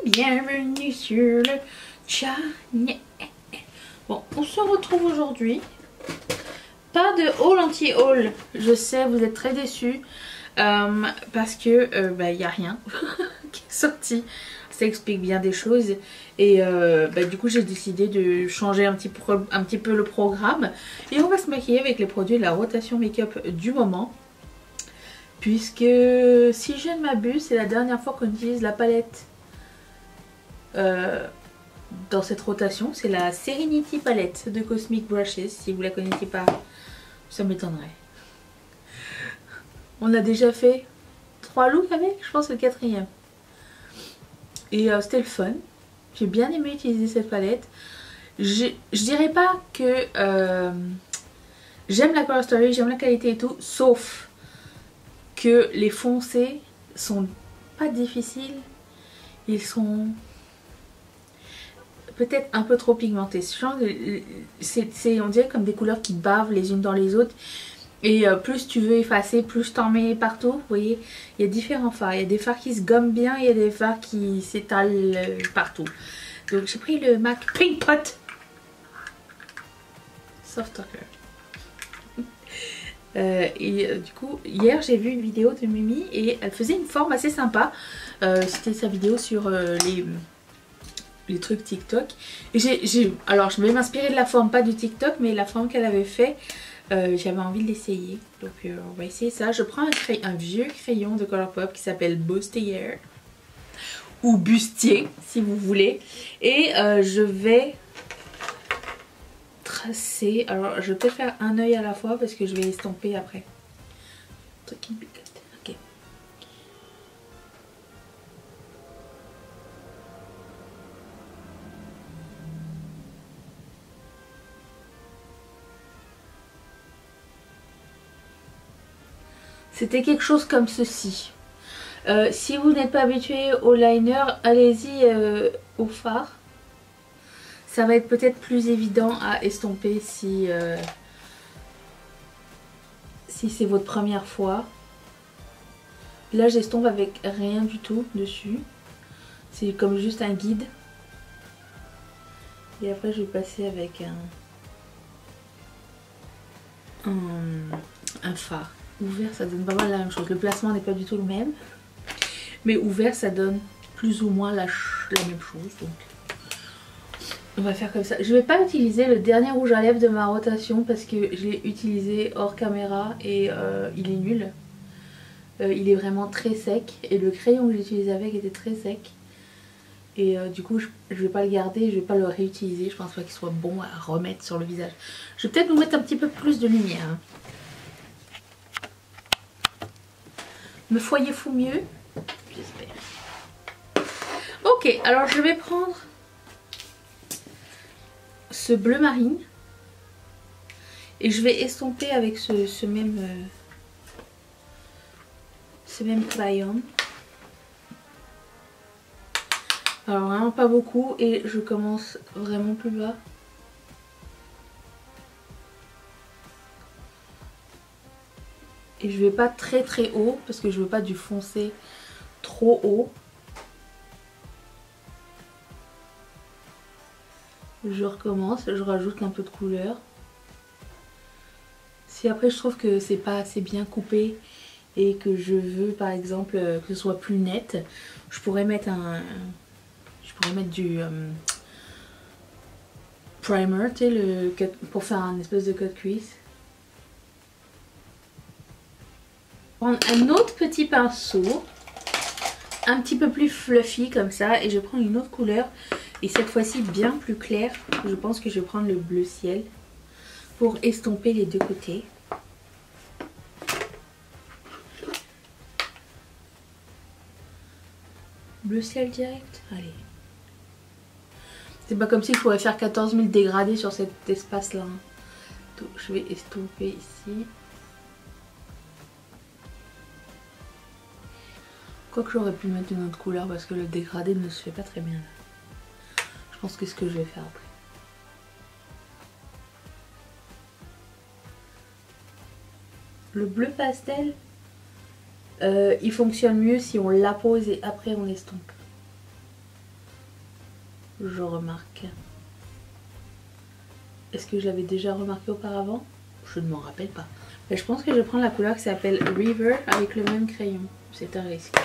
bienvenue sur le channel. Bon, on se retrouve aujourd'hui. Pas de haul anti-haul. Je sais, vous êtes très déçus. Parce que il n'y a rien qui est sorti. Ça explique bien des choses. Et du coup j'ai décidé de changer un petit peu le programme. Et on va se maquiller avec les produits de la rotation make-up du moment. Puisque si je ne m'abuse, c'est la dernière fois qu'on utilise la palette dans cette rotation. C'est la Serenity palette de Cosmic Brushes. Si vous ne la connaissez pas, ça m'étonnerait. On a déjà fait 3 looks avec, je pense le 4e. Et c'était le fun. J'ai bien aimé utiliser cette palette. Je dirais pas que j'aime la Color Story, j'aime la qualité et tout, sauf que les foncés sont pas difficiles. Ils sont peut-être un peu trop pigmentés. On dirait comme des couleurs qui bavent les unes dans les autres. Et plus tu veux effacer, plus t'en mets partout. Vous voyez, il y a différents fards. Il y a des fards qui se gomment bien, il y a des fards qui s'étalent partout. Donc j'ai pris le MAC Pink Pot Soft Talker. Du coup, hier j'ai vu une vidéo de Mimi et elle faisait une forme assez sympa. C'était sa vidéo sur les trucs TikTok. Et alors je vais m'inspirer de la forme, pas du TikTok, mais la forme qu'elle avait fait. J'avais envie de l'essayer, donc on va essayer ça. Je prends un vieux crayon de Colourpop qui s'appelle Bustier ou Bustier si vous voulez, et je vais tracer. Alors je vais peut-être faire un œil à la fois parce que je vais estomper après. Truc qui picote. Ok. C'était quelque chose comme ceci. Si vous n'êtes pas habitué au liner, allez-y au fard. Ça va être peut-être plus évident à estomper si c'est votre première fois. Là j'estompe avec rien du tout dessus. C'est comme juste un guide. Et après je vais passer avec un fard. Ouvert ça donne pas mal la même chose. Le placement n'est pas du tout le même. Mais ouvert ça donne plus ou moins la même chose. Donc on va faire comme ça. Je vais pas utiliser le dernier rouge à lèvres de ma rotation parce que je l'ai utilisé hors caméra et il est nul. Il est vraiment très sec et le crayon que j'ai utilisé avec était très sec. Et du coup je vais pas le garder, je vais pas le réutiliser. Je pense pas qu'il soit bon à remettre sur le visage. Je vais peut-être vous mettre un petit peu plus de lumière. Hein. Me voyez-vous mieux? J'espère. Ok, alors je vais prendre ce bleu marine et je vais estomper avec ce même crayon. Alors vraiment pas beaucoup et je commence vraiment plus bas. Et je vais pas très haut parce que je veux pas du foncé trop haut. Je recommence, je rajoute un peu de couleur. Si après je trouve que c'est pas assez bien coupé et que je veux par exemple que ce soit plus net, je pourrais mettre du primer, tu sais, pour faire un espèce de cut crease. Prendre un autre petit pinceau, un petit peu plus fluffy comme ça, et je prends une autre couleur. Et cette fois-ci bien plus clair. Je pense que je vais prendre le bleu ciel pour estomper les deux côtés. Bleu ciel direct. Allez. C'est pas comme si je pourrais faire 14 000 dégradés sur cet espace là. Donc je vais estomper ici. Quoique j'aurais pu mettre une autre couleur parce que le dégradé ne se fait pas très bien là. Je pense que c'est ce que je vais faire après. Le bleu pastel, il fonctionne mieux si on l'apose et après on l'estompe. je remarque. Est-ce que je l'avais déjà remarqué auparavant? Je ne m'en rappelle pas. Mais je pense que je vais prendre la couleur qui s'appelle River avec le même crayon. C'est un risque.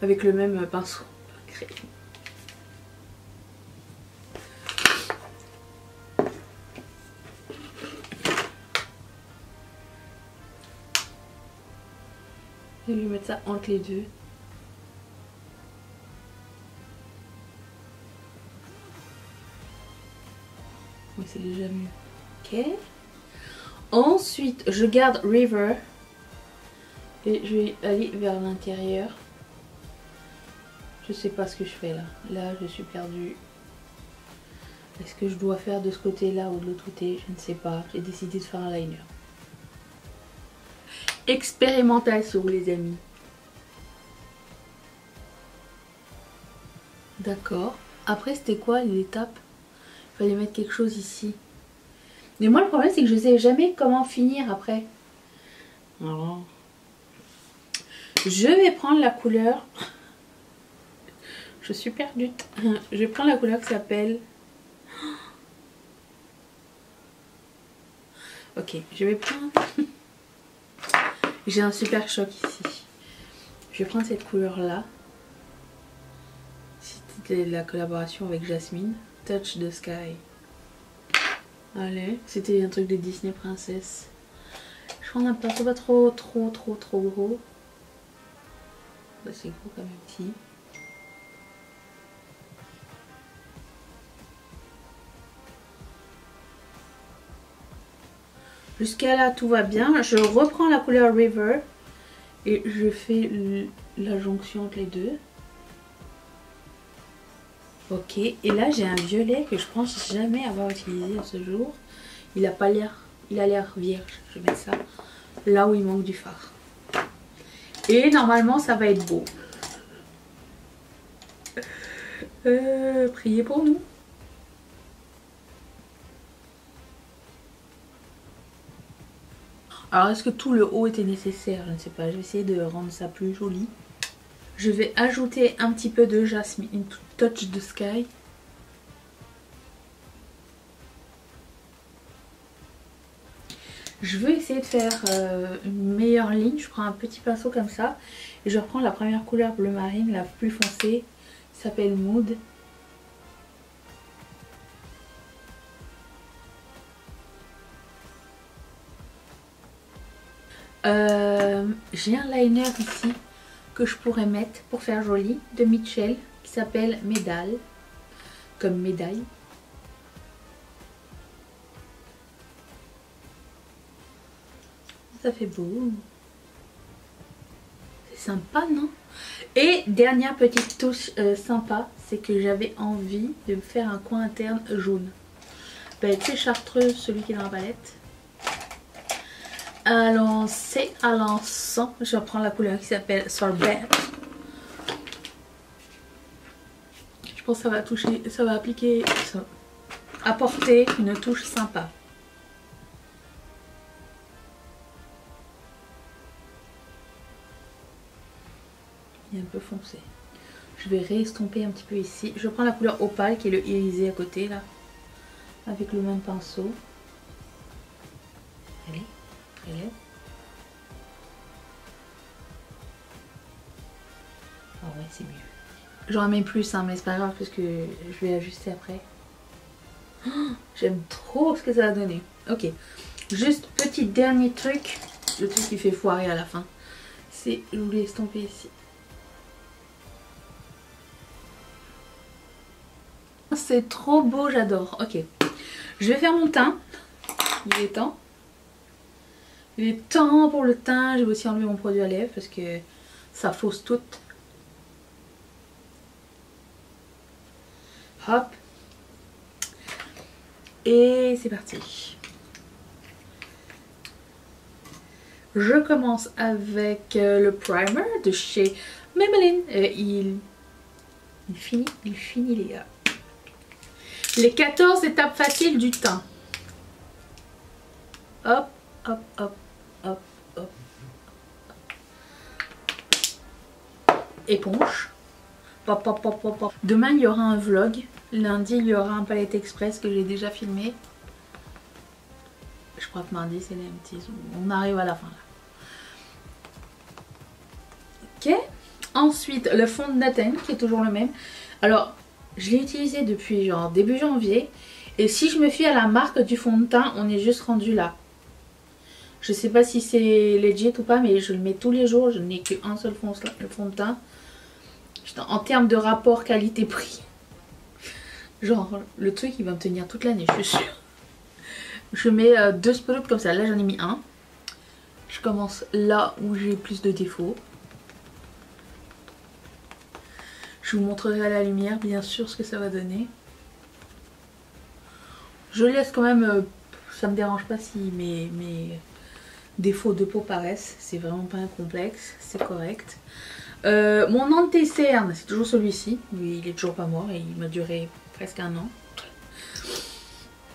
Avec le même pinceau. Crayon. Je vais lui mettre ça entre les deux. Oui, c'est déjà mieux. Ok. Ensuite, je garde River. Et je vais aller vers l'intérieur. Je sais pas ce que je fais là. Là, je suis perdue. Est-ce que je dois faire de ce côté-là ou de l'autre côté? Je ne sais pas. J'ai décidé de faire un liner. Expérimentation, les amis. D'accord. Après, c'était quoi l'étape? Il fallait mettre quelque chose ici. Mais moi, le problème, c'est que je ne sais jamais comment finir après. Alors, je vais prendre la couleur. Je suis perdue. Je vais prendre la couleur qui s'appelle... Ok, je vais prendre... J'ai un super choc ici. Je vais prendre cette couleur-là. C'était la collaboration avec Jasmine. Touch the Sky. Allez, c'était un truc de Disney Princess. Je prends un pinceau pas trop gros. Bah, c'est gros quand même petit. Jusqu'à là tout va bien. Je reprends la couleur River et je fais la jonction entre les deux. Ok, et là j'ai un violet que je pense jamais avoir utilisé à ce jour. Il a pas l'air, il a l'air vierge. Je vais mettre ça là où il manque du fard. Et normalement ça va être beau. Priez pour nous. Alors est-ce que tout le haut était nécessaire? Je ne sais pas, je vais essayer de rendre ça plus joli. Je vais ajouter un petit peu de Jasmine, une touch de Sky. Je veux essayer de faire une meilleure ligne. Je prends un petit pinceau comme ça. Et je reprends la première couleur bleu marine, la plus foncée. Ça s'appelle Mood. J'ai un liner ici que je pourrais mettre pour faire joli de Mitchell qui s'appelle Médaille, comme médaille. Ça fait beau. C'est sympa, non? Et dernière petite touche sympa, c'est que j'avais envie de me faire un coin interne jaune. Ben, c'est chartreuse, celui qui est dans la palette. Alors, c'est à l'encens. Je vais prendre la couleur qui s'appelle Sorbet. Je pense que ça va toucher, ça va appliquer, ça, apporter une touche sympa. Il est un peu foncé. Je vais réestomper un petit peu ici. Je prends la couleur opale qui est le irisé à côté là. Avec le même pinceau. Allez, prélève. Ah ouais, c'est mieux. J'en mets plus, hein, mais c'est pas grave parce que je vais ajuster après. Oh, j'aime trop ce que ça a donné. Ok, juste petit dernier truc. Le truc qui fait foirer à la fin. C'est, je voulais estomper ici. C'est trop beau, j'adore. Ok, je vais faire mon teint. Il est temps. Il est temps pour le teint. Je vais aussi enlever mon produit à lèvres parce que ça fausse tout. Hop. Et c'est parti. Je commence avec le primer de chez Maybelline. Il finit les gars. Les 14 étapes faciles du teint. Hop, hop, hop, hop, hop. Éponge. Demain il y aura un vlog. Lundi il y aura un Palette Express que j'ai déjà filmé. Je crois que mardi c'est les MTs. On arrive à la fin là. Ok. Ensuite le fond de Nathan qui est toujours le même. Alors je l'ai utilisé depuis genre début janvier. Et si je me fie à la marque du fond de teint, on est juste rendu là. Je sais pas si c'est legit ou pas, mais je le mets tous les jours. Je n'ai qu'un seul fond de teint. En termes de rapport qualité-prix, genre le truc il va me tenir toute l'année, je suis sûre. Je mets 2 spot comme ça. Là j'en ai mis un. Je commence là où j'ai plus de défauts. Je vous montrerai à la lumière bien sûr ce que ça va donner. Je laisse quand même, ça me dérange pas si mes défauts de peau paraissent. C'est vraiment pas un complexe, c'est correct. Mon anti-cerne, c'est toujours celui-ci. Lui, il est toujours pas mort et il m'a duré presque un an.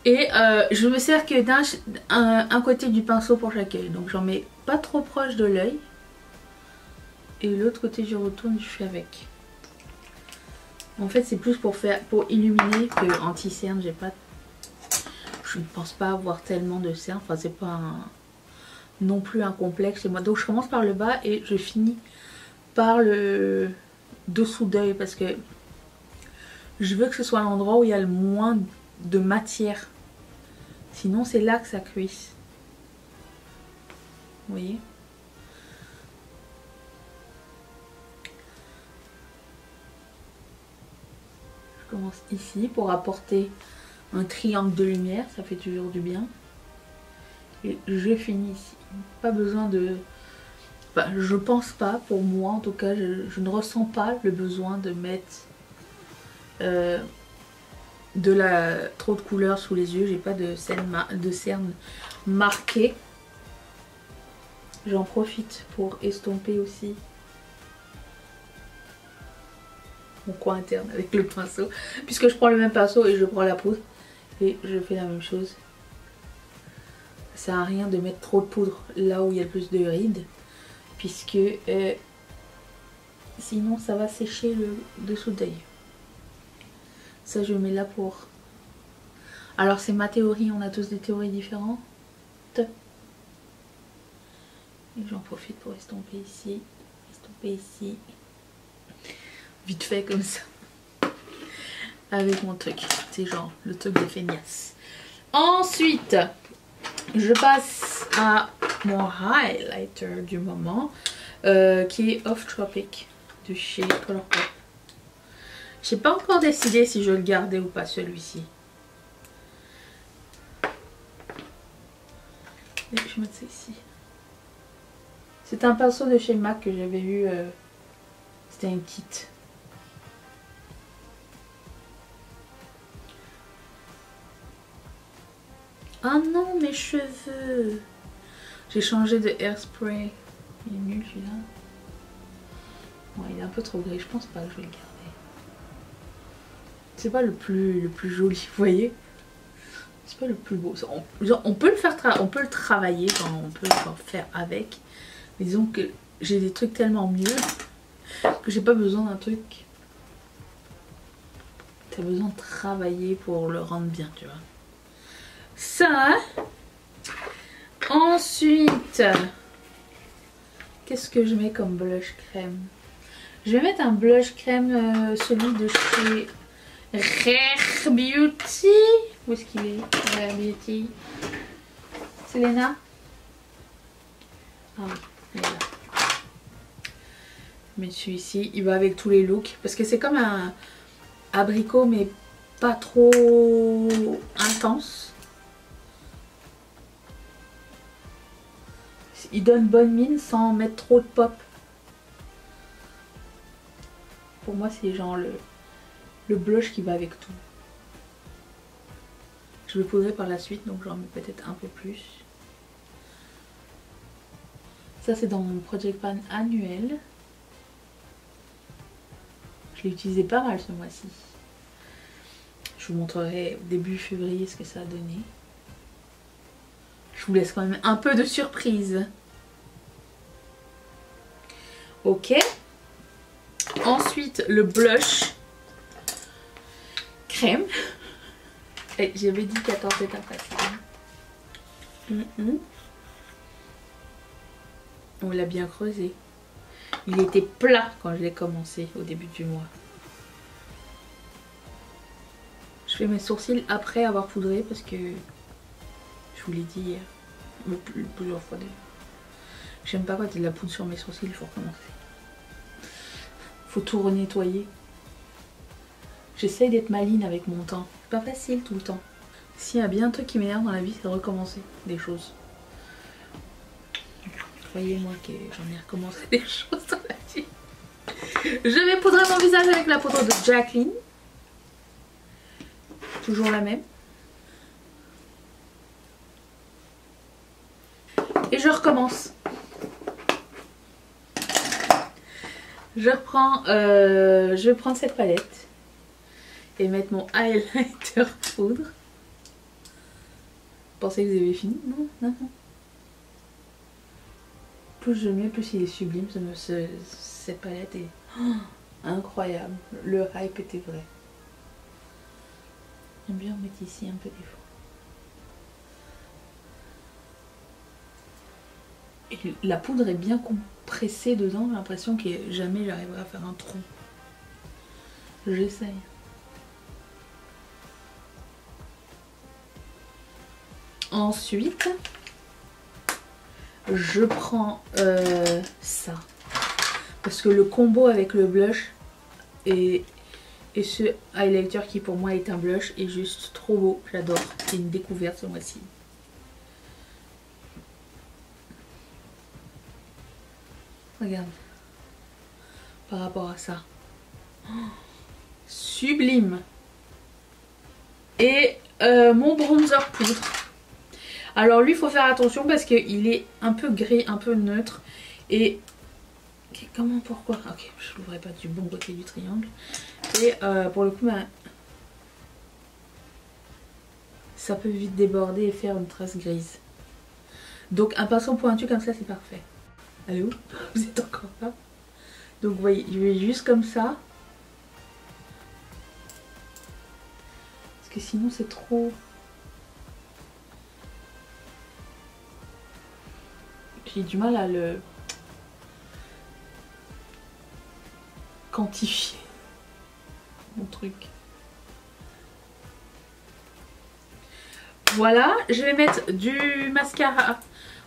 Et je me sers que d'un côté du pinceau pour chaque œil. Donc j'en mets pas trop proche de l'œil. Et l'autre côté je retourne, je fais avec. En fait c'est plus pour illuminer que anti-cerne. Je ne pense pas avoir tellement de cerne. Enfin c'est pas non plus un complexe chez moi. Donc je commence par le bas et je finis par le dessous d'œil parce que je veux que ce soit l'endroit où il y a le moins de matière. Sinon c'est là que ça cuise. Vous voyez? Je commence ici pour apporter un triangle de lumière. Ça fait toujours du bien. Et je finis ici. Pas besoin de... Enfin, je pense pas, pour moi en tout cas, je ne ressens pas le besoin de mettre trop de couleur sous les yeux. J'ai pas de cerne marquée. J'en profite pour estomper aussi mon coin interne avec le pinceau. Puisque je prends le même pinceau et je prends la poudre. Et je fais la même chose. Ça sert à rien de mettre trop de poudre là où il y a le plus de rides. Puisque sinon ça va sécher le dessous d'œil. Ça je mets là pour... Alors c'est ma théorie, on a tous des théories différentes. Et j'en profite pour estomper ici, vite fait comme ça. Avec mon truc, c'est genre le truc des feignasses. Ensuite, je passe à mon highlighter du moment qui est Off Tropic de chez Colourpop. J'ai pas encore décidé si je le gardais ou pas celui-ci. Je vais mettre ça ici. C'est un pinceau de chez MAC que j'avais eu. C'était un kit. Ah non, mes cheveux. J'ai changé de hairspray. Il est nul celui-là. Ouais, il est un peu trop gris. Je pense pas que je vais le garder. C'est pas le plus joli, vous voyez. C'est pas le plus beau. On peut le faire, on peut le travailler, on peut le faire avec. Mais disons que j'ai des trucs tellement mieux que j'ai pas besoin d'un truc. T'as besoin de travailler pour le rendre bien, tu vois. Ça. Ensuite, qu'est-ce que je mets comme blush crème? Je vais mettre un blush crème, celui de chez Rare Beauty. Où est-ce qu'il est? Rare Beauty. Selena? Ah, il est là. Je mets celui-ci. Il va avec tous les looks. Parce que c'est comme un abricot, mais pas trop intense. Il donne bonne mine sans mettre trop de pop. Pour moi, c'est genre le blush qui va avec tout. Je le poudrer par la suite, donc j'en mets peut-être un peu plus. Ça, c'est dans mon Project Pan annuel. Je l'ai utilisé pas mal ce mois-ci. Je vous montrerai début février ce que ça a donné. Je vous laisse quand même un peu de surprise. Ok. Ensuite, le blush crème. Et j'avais dit 14 étapes facile. On l'a bien creusé. Il était plat quand je l'ai commencé au début du mois. Je fais mes sourcils après avoir poudré parce que je vous l'ai dit hier, mais plusieurs fois déjà. J'aime pas quand il y a de la poudre sur mes sourcils, il faut recommencer. Faut tout renettoyer. J'essaye d'être maline avec mon temps. C'est pas facile tout le temps. S'il y a bien un truc qui m'énerve dans la vie, c'est de recommencer des choses. Croyez-moi que j'en ai recommencé des choses dans la vie. Je vais poudrer mon visage avec la poudre de Jacqueline. Toujours la même. Et je recommence. Je vais prendre cette palette et mettre mon highlighter poudre. Vous pensez que vous avez fini? Non, non, non. Plus je mets, plus il est sublime. Cette palette est incroyable. Le hype était vrai. J'aime bien mettre ici un peu des fois. Et la poudre est bien compressée dedans. J'ai l'impression que jamais j'arriverai à faire un trou. J'essaye. Ensuite, je prends ça. Parce que le combo avec le blush et ce highlighter qui pour moi est un blush est juste trop beau. J'adore. C'est une découverte ce mois-ci. Regarde. Par rapport à ça. Oh, sublime. Et mon bronzer poudre. Alors lui, il faut faire attention parce qu'il est un peu gris, un peu neutre. Et comment, pourquoi? Ok, je l'ouvrais pas du bon côté du triangle. Et pour le coup, bah, ça peut vite déborder et faire une trace grise. Donc un pinceau pointu comme ça, c'est parfait. Allez où? Vous êtes encore là? Donc vous voyez, je vais juste comme ça. Parce que sinon c'est trop... J'ai du mal à le quantifier, mon truc. Voilà, je vais mettre du mascara.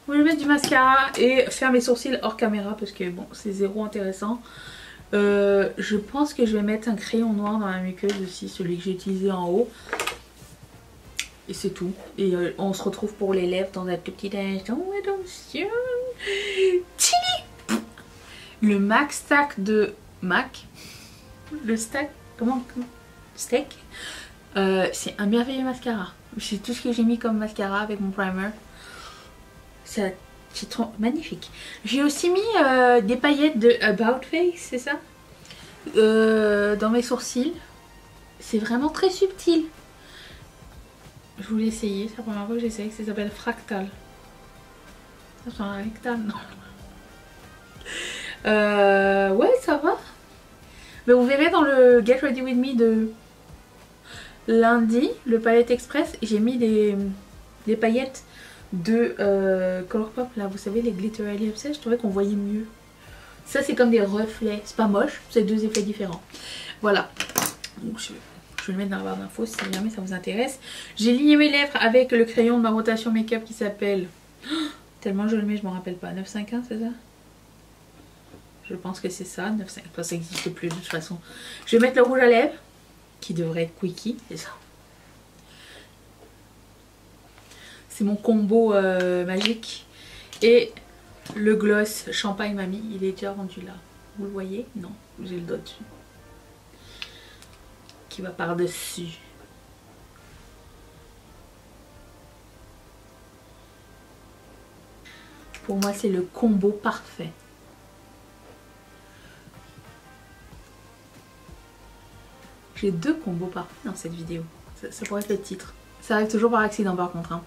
Je vais mettre du mascara et faire mes sourcils hors caméra parce que bon, c'est zéro intéressant. Je pense que je vais mettre un crayon noir dans la muqueuse aussi, celui que j'ai utilisé en haut. Et c'est tout. Et on se retrouve pour les lèvres dans un tout petit instant. Attention. Le MAC Stack de MAC. Le stack. Comment Steak. C'est un merveilleux mascara. C'est tout ce que j'ai mis comme mascara avec mon primer. C'est magnifique. J'ai aussi mis des paillettes de About Face, c'est ça, dans mes sourcils. C'est vraiment très subtil. Je voulais essayer, c'est la première fois que j'essaye. Ça s'appelle Fractal. Ça c'est un rectal, non. Ouais, ça va. Mais vous verrez dans le Get Ready With Me de lundi, le Palette Express, j'ai mis des paillettes de Colourpop, là, vous savez, les Glittery Lips. Je trouvais qu'on voyait mieux. Ça, c'est comme des reflets. C'est pas moche, c'est deux effets différents. Voilà. Donc, je vais le mettre dans la barre d'infos si jamais ça vous intéresse. J'ai ligné mes lèvres avec le crayon de ma rotation make-up qui s'appelle... tellement je le mets, je m'en rappelle pas. 951, c'est ça? Je pense que c'est ça. 951, ça n'existe plus de toute façon. Je vais mettre le rouge à lèvres qui devrait être Quickie, c'est ça. C'est mon combo magique. Et le gloss Champagne Mamie, il est déjà rendu là. Vous le voyez? Non, j'ai le doigt dessus. Qui va par-dessus. Pour moi, c'est le combo parfait. J'ai deux combos parfaits dans cette vidéo. Ça pourrait être le titre. Ça arrive toujours par accident par contre. Hein.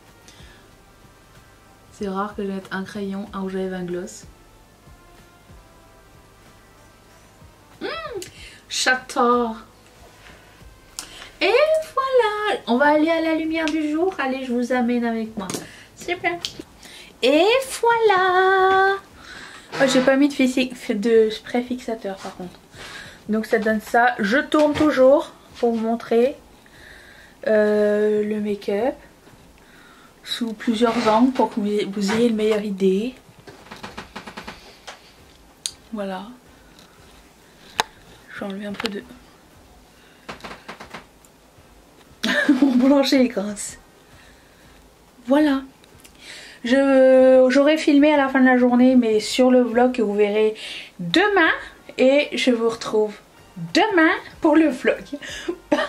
C'est rare que je mette un crayon, un rouge à lèvres, un gloss. J'adore. Et voilà, on va aller à la lumière du jour. Allez, je vous amène avec moi. Super. Et voilà. Oh, j'ai pas mis de spray fixateur par contre. Donc ça donne ça. Je tourne toujours pour vous montrer le make-up sous plusieurs angles pour que vous ayez une meilleure idée. Voilà. Je vais enlever un peu de... Mon plancher est grasse. Voilà. J'aurai filmé à la fin de la journée, mais sur le vlog que vous verrez demain. Et je vous retrouve demain pour le vlog. Bye!